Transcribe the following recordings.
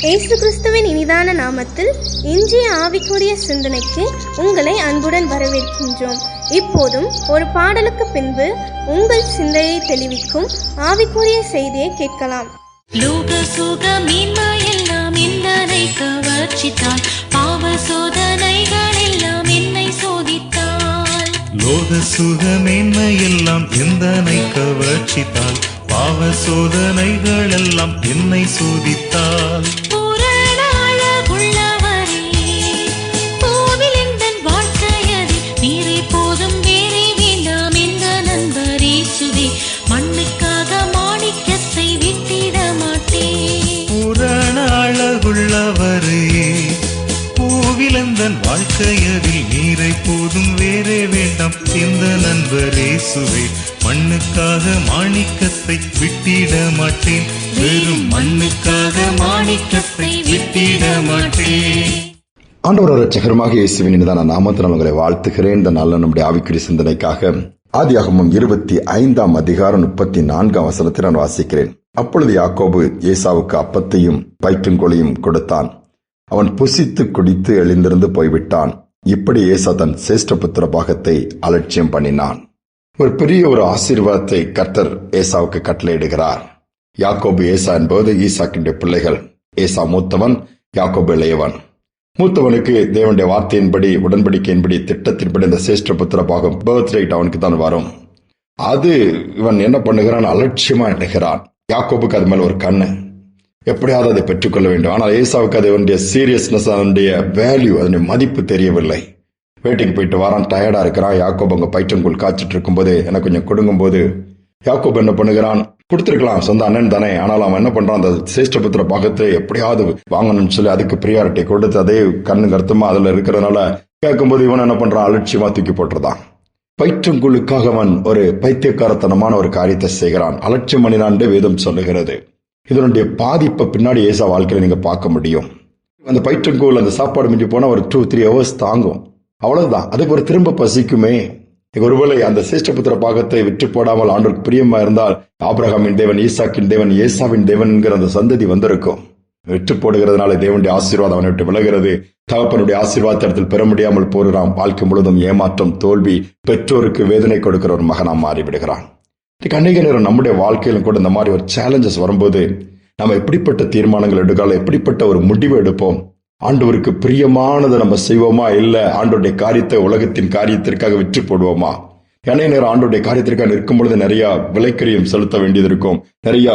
இயேசு கிறிஸ்துவின் இனிதான நாமத்தில் இன்றைய ஆவிக்குரிய சிந்தனைக்கு உங்களை அன்புடன் வரவேற்கின்றோம். இப்போதும் ஒரு பாடலுக்கு பின்பு உங்கள் சிந்தையை தெளிவிக்கும் ஆவிக்குரிய செய்தியை கேட்கலாம். லோக சுக மீன்மையெல்லாம் என்னை கவர்ச்சித்தாள், பாவ சோதனைகள் எல்லாம் என்னை சோதித்தாள். லோக சுக மேன்மையெல்லாம் எந்தனை கவர்ச்சித்தாள், பாவ சோதனைகள் எல்லாம் என்னை சோதித்தாள். பூரண அழகுள்ளவரே, பூவில் எந்தன் வாழ்க்கையதே, நீரை போதும் வேறே வேண்டாம் என்ற நண்பர் இயேசுவே, மண்ணுக்காக மாணிக்கத்தை விட்டிட மாட்டேன். பூரண அழகுள்ளவரே, பூவிலந்தன் வாழ்க்கையதில் நீரை போதும் வேறே வேண்டாம் எந்த நண்பர் இயேசுவே, மண்ணுக்காக மாணிக்கத்தை விட்டிட மாட்டேன், வெறும் மண்ணுக்காக மாணிக்கத்தை விட்டிட மாட்டேன். ஆண்டவர் இரட்சகருமாக இயேசுவின் இனிதான நாமத்தினால் உங்களை வாழ்த்துகிறேன். இந்த நல்ல நம்முடைய ஆவிக்குரிய சிந்தனைக்காக ஆதியாகமம் 25:34 நான் வாசிக்கிறேன். அப்பொழுது யாக்கோபு ஏசாவுக்கு அப்பத்தையும் பயிற்றுங்கோலையும் கொடுத்தான். அவன் புசித்து குடித்து எழுந்திருந்து போய்விட்டான். இப்படி ஏசா தன் சேஷ்ட புத்திர பாகத்தை அலட்சியம் பண்ணினான். ஒரு பெரிய ஆசீர்வாதத்தை கர்த்தர் ஏசாவுக்கு கட்டளையிடுகிறார். யாக்கோபு ஏசா என்பது ஈசாக்கின் பிள்ளைகள். ஏசா மூத்தவன், யாக்கோபு இளையவன். மூத்தவனுக்கு தேவனுடைய வார்த்தையின்படி, உடன்படிக்கையின்படி, திட்டத்தின்படி இந்த சேஷ்ட புத்திர பாகம் பர்த்ரைட் அவனுக்கு தான் வரும். அது இவன் என்ன பண்ணுகிறான், அலட்சியமா எண்ணுகிறான். யாக்கோபுக்கு அது மேல ஒரு கண்ணு, எப்படியாவது அதை பெற்றுக்கொள்ள வேண்டும். ஆனால் ஏசாவுக்கு அதனுடைய சீரியஸ்னஸ், அதனுடைய வேல்யூ, அதனுடைய மதிப்பு தெரியவில்லை. வேட்டைக்கு போயிட்டு வரான், டயர்டா இருக்கிறான். யாக்கோபு அங்க பயிற்றங்கோல் காய்ச்சிட்டு இருக்கும் போது எனக்கு கொஞ்சம் கொடுக்கும் போது யாக்கோபு என்ன பண்ணுகிறான், கொடுத்திருக்கலாம், சொந்த அண்ணன் தானே. ஆனால் அவன் என்ன பண்றான், அந்த சேஷ்டபுத்திர பாகத்தை எப்படியாவது வாங்கணும்னு சொல்லி அதுக்கு பிரியாரிட்டி கொடுத்து அதே கண்ணு கருத்துமா அதுல இருக்கிறதுனால கேட்கும்போது இவன் என்ன பண்றான், அலட்சியமா தூக்கி போட்டுறதான். பயிற்றங்கோலுக்காக அவன் ஒரு பைத்தியக்காரத்தனமான ஒரு காரியத்தை செய்கிறான், அலட்சியம் பண்ணினான் வேதம் சொல்லுகிறது. இதனுடைய பாதிப்பை பின்னாடி ஏசா வாழ்க்கையில நீங்க பார்க்க முடியும். அந்த பயிற்றங்கோல் அந்த சாப்பாடு மிஞ்சி போனா ஒரு 2-3 hours தாங்கும், அவ்வளவுதான். அதுக்கு ஒரு திரும்ப பசிக்குமே. ஒருவேளை அந்த சேஷ்டபுத்திர பாகத்தை விற்று போடாமல் ஆண்டவருக்கு பிரியமா இருந்தால் ஆபிரகாமின் தேவன், ஈசாக்கின் தேவன், ஏசாவின் தேவன் என்கிற அந்த சந்ததி வந்திருக்கும். விற்று போடுகிறதுனால தேவனுடைய ஆசீர்வாதம் அவனை விட்டு விலகிறது. தகப்பனுடைய ஆசீர்வாதத்தை இடத்தில் பெற முடியாமல் போகிறான். வாழ்க்கை முழுவதும் ஏமாற்றம், தோல்வி, பெற்றோருக்கு வேதனை கொடுக்கிற ஒரு மகனா மாறிவிடுகிறான். அநேக நேரம் நம்முடைய வாழ்க்கையிலும் கூட இந்த மாதிரி ஒரு சேலஞ்சஸ் வரும்போது நம்ம எப்படிப்பட்ட தீர்மானங்கள் எடுக்கலாம், எப்படிப்பட்ட ஒரு முடிவு எடுப்போம், ஆண்டவருக்கு பிரியமானதை நம்ம செய்வோமா, இல்ல ஆண்டோடைய காரியத்தை உலகத்தின் காரியத்திற்காக விற்று போடுவோமா? அநேக நேரம் ஆண்டோடைய காரியத்திற்காக நிற்கும் பொழுது நிறைய விலைக்கரியம் செலுத்த வேண்டியது இருக்கும், நிறைய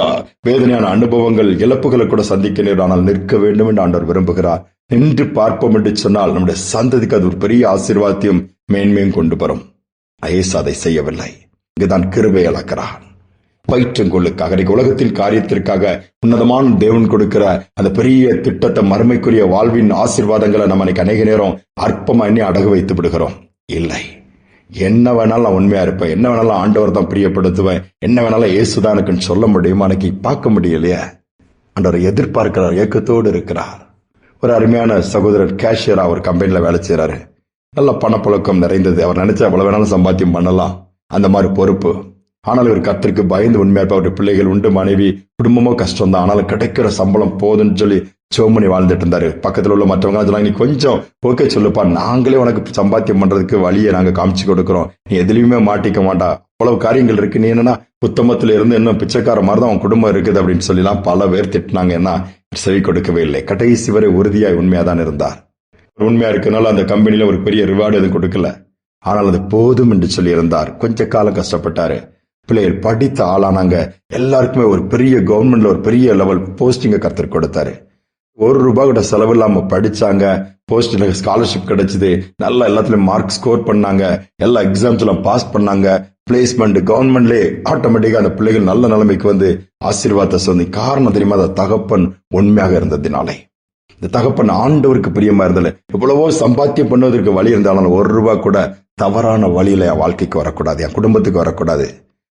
வேதனையான அனுபவங்கள், இழப்புகளை கூட சந்திக்க நேரம். ஆனால் நிற்க வேண்டும் என்று ஆண்டவர் விரும்புகிறார். நின்று பார்ப்போம் என்று சொன்னால் நம்முடைய சந்ததிக்கு அது ஒரு பெரிய ஆசீர்வாதத்தையும் மேன்மையும் கொண்டு வரும். ஏசா அதை செய்யவில்லை. இங்குதான் கிருபை இழக்கிறான். பயிற்றங்கோளுக்காக, உலகத்தில் காரியத்திற்காக உன்னதமான தேவன் கொடுக்கிற அந்த பெரிய திட்டத்தை, மறுமைக்குரிய வாழ்வின் ஆசீர்வாதங்களை நம்ம அநேக நேரம் அற்பமா எண்ணி அடகு வைத்து விடுகிறோம். இல்லை, என்ன வேணாலும் நான் உண்மையா இருப்பேன், என்ன வேணாலும் ஆண்டவர் தான் பிரியப்படுத்துவேன், என்ன வேணாலும் இயேசுதான் எனக்குன்னு சொல்ல முடியுமா? அன்னைக்கு பார்க்க முடியலையே. ஆண்டவர் எதிர்பார்க்கிறார், ஏக்கத்தோடு இருக்கிறார். ஒரு அருமையான சகோதரர் கேஷியரா ஒரு கம்பெனில வேலை செய்யறாரு. நல்ல பணப்புழக்கம் நிறைந்தது. அவர் நினைச்சா எவ்வளவு வேணாலும் சம்பாத்தியம் பண்ணலாம், அந்த மாதிரி பொறுப்பு. ஆனால் இவர் கர்த்தருக்கு பயந்து உண்மையா இருப்பா. அவருடைய பிள்ளைகள் உண்டு, மனைவி, குடும்பமோ கஷ்டம் தான். ஆனாலும் கிடைக்கிற சம்பளம் போதுன்னு சொல்லி சோமனி வாழ்ந்துட்டு இருந்தாரு. பக்கத்தில் உள்ள மற்றவங்க சொன்னாங்க, நீ கொஞ்சம் ஓகே சொல்லுப்பா, நாங்களே உனக்கு சம்பாத்தியம் பண்றதுக்கு வழியை நாங்க காமிச்சு கொடுக்கிறோம், நீ எதுலையுமே மாட்டிக்க மாட்டா, அவ்வளவு காரியங்கள் இருக்கு, நீ என்னன்னா புத்தமத்துல இருந்து இன்னும் பிச்சைக்கார மாதிரிதான் அவன் குடும்பம் இருக்குது அப்படின்னு சொல்லிலாம் பல பேர் திட்டினாங்க. என்ன செவி கொடுக்கவே இல்லை. கடைசி வரை உறுதியாய் உண்மையா தான் இருந்தார். உண்மையா இருக்கனால அந்த கம்பெனில ஒரு பெரிய ரிவார்டு எதுவும் கொடுக்கல, ஆனால் அது போதும் என்று சொல்லி இருந்தார். கொஞ்ச காலம் கஷ்டப்பட்டாரு. பிள்ளைகள் படித்த ஆளானாங்க. எல்லாருக்குமே ஒரு பெரிய கவர்மெண்ட்ல ஒரு பெரிய லெவல் போஸ்டிங்க கர்த்தர் கொடுத்தாரு. ₹1 கூட செலவு இல்லாம படிச்சாங்க. போஸ்ட்ல ஸ்காலர்ஷிப் கிடைச்சது. நல்லா எல்லாத்துலயும் மார்க் ஸ்கோர் பண்ணாங்க. எல்லா எக்ஸாம்ஸ்ல பாஸ் பண்ணாங்க. பிளேஸ்மெண்ட் கவர்மெண்ட்லேயே ஆட்டோமேட்டிக்கா அந்த பிள்ளைகள் நல்ல நிலைமைக்கு வந்து ஆசீர்வாதத்தை சொன்னி. காரணம் தெரியுமா? அந்த தகப்பன் உண்மையாக இருந்ததினாலே. இந்த தகப்பன் ஆண்டவருக்கு பிரியமா இருந்தால எவ்வளவோ சம்பாத்தியம் பண்ணுவதற்கு வழி இருந்தாலும் ₹1 கூட தவறான வழியில என் வாழ்க்கைக்கு வரக்கூடாது, என் குடும்பத்துக்கு வரக்கூடாது.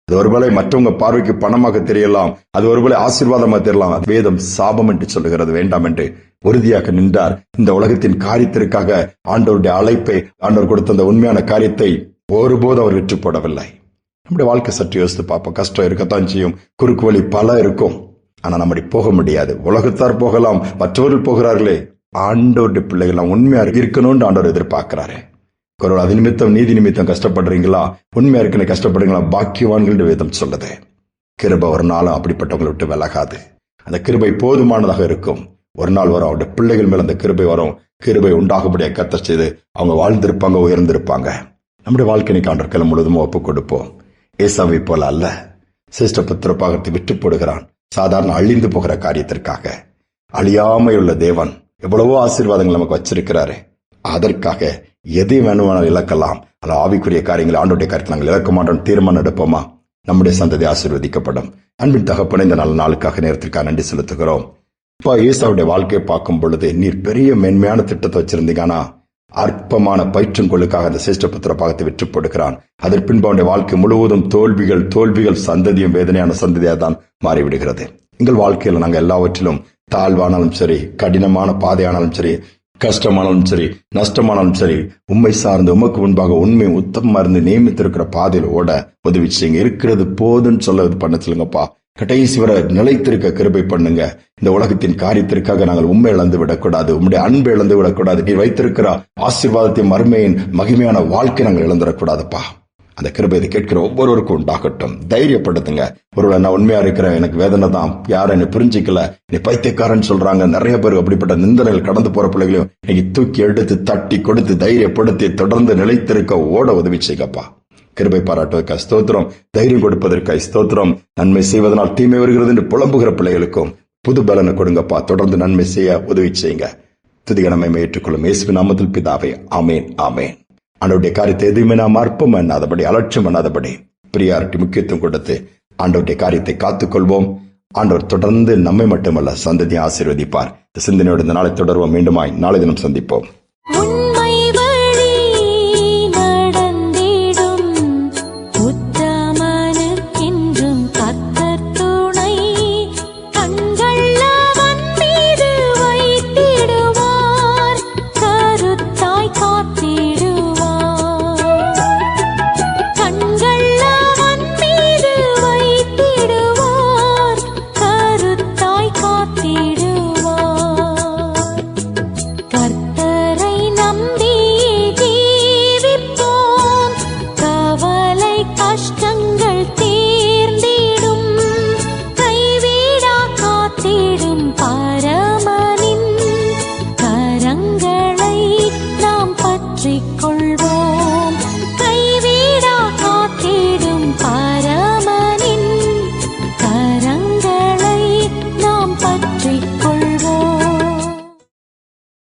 அது ஒருவேளை மற்றவங்க பார்வைக்கு பணமாக தெரியலாம், அது ஒருவேளை ஆசீர்வாதமா தெரியலாம். வேதம் சாபம் என்று சொல்லுகிறது, வேண்டாம் என்று உறுதியாக நின்றார். இந்த உலகத்தின் காரியத்திற்காக ஆண்டவருடைய அழைப்பை, ஆண்டவர் கொடுத்த அந்த உண்மையான காரியத்தை ஒருபோதும் அவர் விற்று போடவில்லை. நம்முடைய வாழ்க்கை சற்று யோசித்து பார்ப்போம். கஷ்டம் இருக்கத்தான் செய்யும், குறுக்கு வழி பல இருக்கும். ஆனா நம்மடி போக முடியாது. உலகத்தார் போகலாம், மற்றவர்கள் போகிறார்களே, ஆண்டவருடைய பிள்ளைகள் நாம் உண்மையா இருக்கணும்னு ஆண்டவர் எதிர்பார்க்கிறாரு. ஒருவர் அது நிமித்தம் நீதி நிமித்தம் கஷ்டப்படுறீங்களா, உண்மையா இருக்கணும் கஷ்டப்படுறீங்களா, பாக்கியவான்கள் வேதம் சொல்லுது. கிருபை ஒரு நாளும் அப்படிப்பட்டவங்களை விட்டு விலகாது. அந்த கிருபை போதுமானதாக இருக்கும். ஒரு நாள் வரும், அவருடைய பிள்ளைகள் மேல அந்த கிருபை வரும். கிருபை உண்டாகும்படியாக கர்த்தர் செய்து அவங்க வாழ்ந்திருப்பாங்க, உயர்ந்திருப்பாங்க. நம்முடைய வாழ்க்கையை ஆண்டவர்கள் முழுவதும் ஒப்புக் கொடுப்போம். ஏசாவை போல அல்ல, சிரேஷ்ட புத்திர பாகத்தை விட்டு போடுகிறான் சாதாரண அழிந்து போகிற காரியத்திற்காக. அழியாமையுள்ள தேவன் எவ்வளவோ ஆசீர்வாதங்கள் நமக்கு வச்சிருக்கிறாரு. அதற்காக எதை வேணுமானால் இழக்கலாம். அல்ல ஆவிக்குரிய காரியங்களை, ஆண்டோடைய காரியத்தை நாங்கள் இழக்க மாட்டோம் தீர்மானம் எடுப்போமா, நம்முடைய சந்ததி ஆசீர்வதிக்கப்படும். அன்பின் தகப்பனை இந்த நல்ல நாளுக்காக நேரத்திற்காக நன்றி செலுத்துகிறோம். இப்ப ஏசாவுடைய வாழ்க்கையை பார்க்கும் பொழுது நீர் பெரிய மேன்மையான திட்டத்தை வச்சிருந்தீங்கன்னா அற்பமான பயிற்றுங்கொள்ளுக்காக அந்த சிரேஷ்ட புத்திர பாகத்தை விற்று போடுகிறான். அதற்கு பின்பு அவனுடைய வாழ்க்கை முழுவதும் தோல்விகள், சந்ததியும் வேதனையான சந்ததியாக தான் மாறிவிடுகிறது. எங்கள் வாழ்க்கையில நாங்கள் எல்லாவற்றிலும் தாழ்வானாலும் சரி, கடினமான பாதையானாலும் சரி, கஷ்டமானாலும் சரி, நஷ்டமானாலும் சரி, உண்மை சார்ந்து உமக்கு முன்பாக உண்மை உத்தமமா இருந்து நியமித்திருக்கிற பாதையில் ஓட உதவி செய்யுங்க. இருக்கிறது போதுன்னு சொல்ல பண்ண சொல்லுங்கப்பா. கடைசி வரை நிலைத்திருக்க கிருபை பண்ணுங்க. இந்த உலகத்தின் காரியத்திற்காக நாங்கள் உண்மை இழந்து விடக்கூடாது, உம்முடைய அன்பு இழந்து விடக்கூடாது. நீ வைத்திருக்கிற ஆசீர்வாதத்தின் மறுமையின் மகிமையான வாழ்க்கை நாங்கள் இழந்துடக்கூடாதுப்பா. அந்த கிருபை இதை கேட்கிற ஒவ்வொருவருக்கும் உண்டாகட்டும். தைரியப்படுத்துங்க. ஒருவேளை நான் உண்மையா இருக்கிறேன், எனக்கு வேதனை தான், யாரும் என்னை புரிஞ்சிக்கல, நீ பைத்தியக்காரன் சொல்றாங்க, நிறைய பேர் அப்படிப்பட்ட நிந்தனைகள் கடந்து போற பிள்ளைகளையும் இன்னைக்கு தூக்கி எடுத்து தட்டி கொடுத்து தைரியப்படுத்தி தொடர்ந்து நிலைத்திருக்க ஓட உதவி செய்யப்பா. கிருபை பாராட்டுவதற்காக ஸ்தோத்திரம், தைரியம் கொடுப்பதற்காக ஸ்தோத்திரம். நன்மை செய்வதனால் தீமை வருகிறது என்று புலம்புகிற பிள்ளைகளுக்கும் புது பலனை கொடுங்கப்பா. தொடர்ந்து நன்மை செய்ய உதவி செய்யுங்க. துதிகனமை ஏற்றுக்கொள்ளும் இயேசுவின் நாமத்தில் பிதாவே, ஆமேன், ஆமேன். ஆண்டவருடைய காரியத்தை எதுவுமே நாம் அற்பம் பண்ணாதபடி, அலட்சியம் பண்ணாதபடி, பிரியாரிட்டி முக்கியத்துவம் கொடுத்து ஆண்டவருடைய காரியத்தை காத்துக்கொள்வோம். ஆண்டவர் தொடர்ந்து நம்மை மட்டுமல்ல சந்ததியை ஆசீர்வதிப்பார். இந்த சிந்தனையோடு இந்த நாளை தொடர்வோம். மீண்டுமாய் நாளை தினம் சந்திப்போம்.